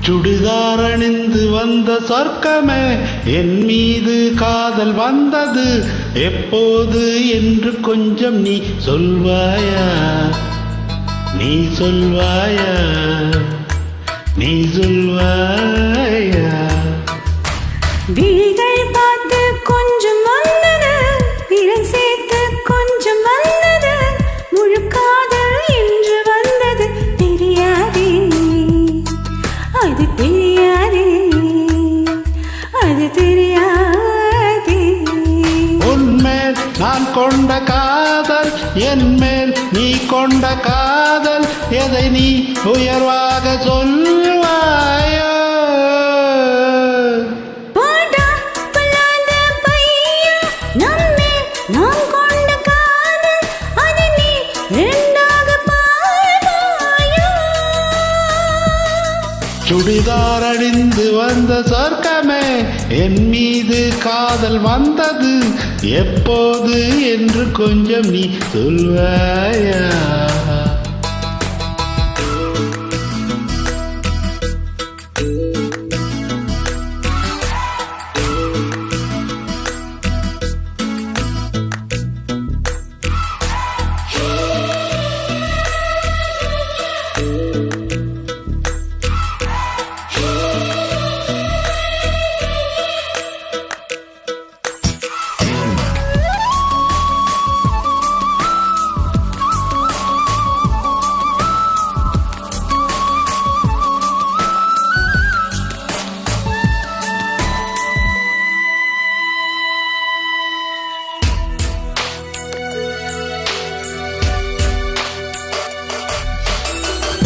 சுடிதார் அணிந்து வந்த சொர்க்கமே, என் மீது காதல் வந்தது எப்போது என்று கொஞ்சம் நீ சொல்வாயா? நீ சொல்வாயா? நீ சொல்வாயா? விழிகள் பார்த்து கொஞ்சம் வந்தது, விரல் சேர்த்து கொஞ்சம் வந்தது, முழு காதல் என்று வந்தது. தெரியாதே, அது தெரியாதே, அது தெரியாதே. உன்மேல் நான் கொண்ட காதல், என் மேல் நீ கொண்ட காதல், எதை நீ உயர்வாக சொல்வாயோ? சுடிதார் அணிந்து வந்த சொர்க்கமே, என் மீது காதல் வந்தது எப்போது என்று கொஞ்சம் நீ சொல்வாயா?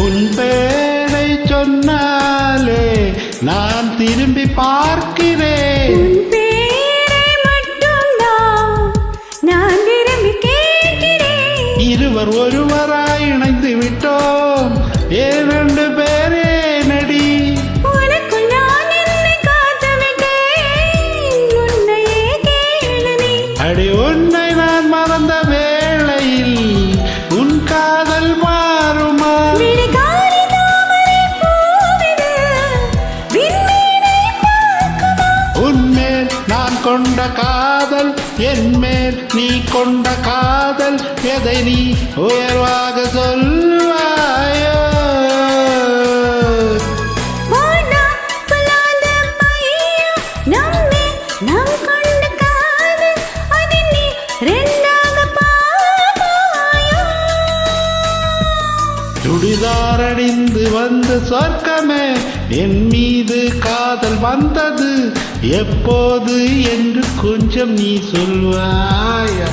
உன் பேரை சொன்னாலே நான் திரும்பி பார்க்கிறேன். உன் பேரை மட்டும்தான் நான் விரும்பி கேட்கிறேன். இருவர் ஒருவராய் இணைந்து விட்டோம், இரண்டு பேரே நடி. உனக்குள் நான் என்னை காத்து விட்டேன், உன்னையே கேளு நீ. அடி உன்னை நான் மறந்த வேளையில் உன் காதல் மாறுமா? உன்மேல் நான் கொண்ட காதல், என் மேல் நீ கொண்ட காதல், எதை நீ உயர்வாக சொல்வாயோ? சுடிதார் அணிந்து வந்த சொர்க்கமே, என் மீது காதல் வந்தது எப்போது என்று கொஞ்சம் நீ சொல்வாயா?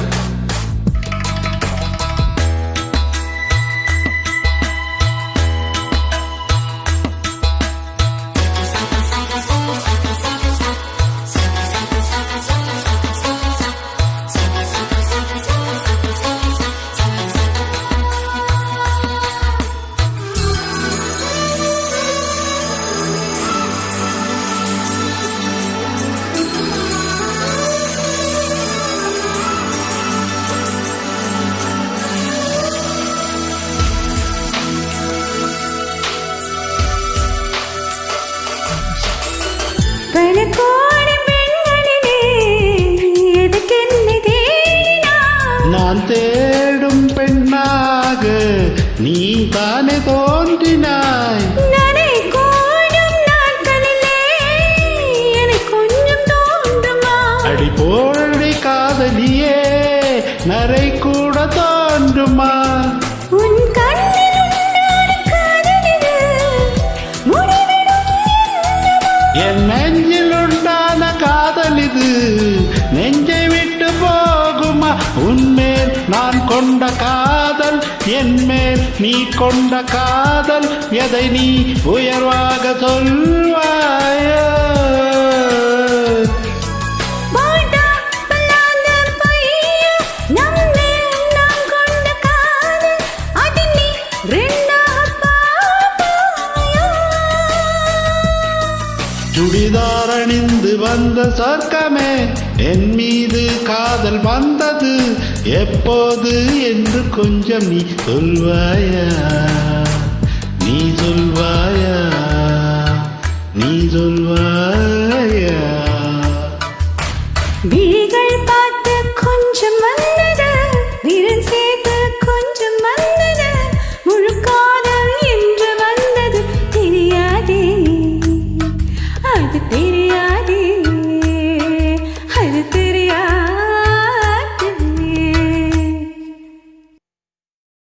பல கோடி பெண்களிலே எதுக்கு என்னை தேடினாய்? நான் தேடும் பெண்ணாக நீ தானே தோன்றினாய். நடை கூடும் நாட்களிலே எனக்கு கொஞ்சம் தோன்றுமா? அடி போழி காதலியே, நரை கூட தோன்றுமா? உன் கண்ணில் உண்டான காதலிது முடிவிடும் என்னமா? என் நெஞ்சில் உண்டான காதல் இது நெஞ்சை விட்டு போகுமா? உன்மேல் நான் கொண்ட காதல், என் மேல் நீ கொண்ட காதல், எதை நீ உயர்வாக சொல்வாயோ? சுடிதார் அணிந்து வந்த சொர்க்கமே, என் மீது காதல் வந்தது எப்போது என்று கொஞ்சம் நீ சொல்வாயா?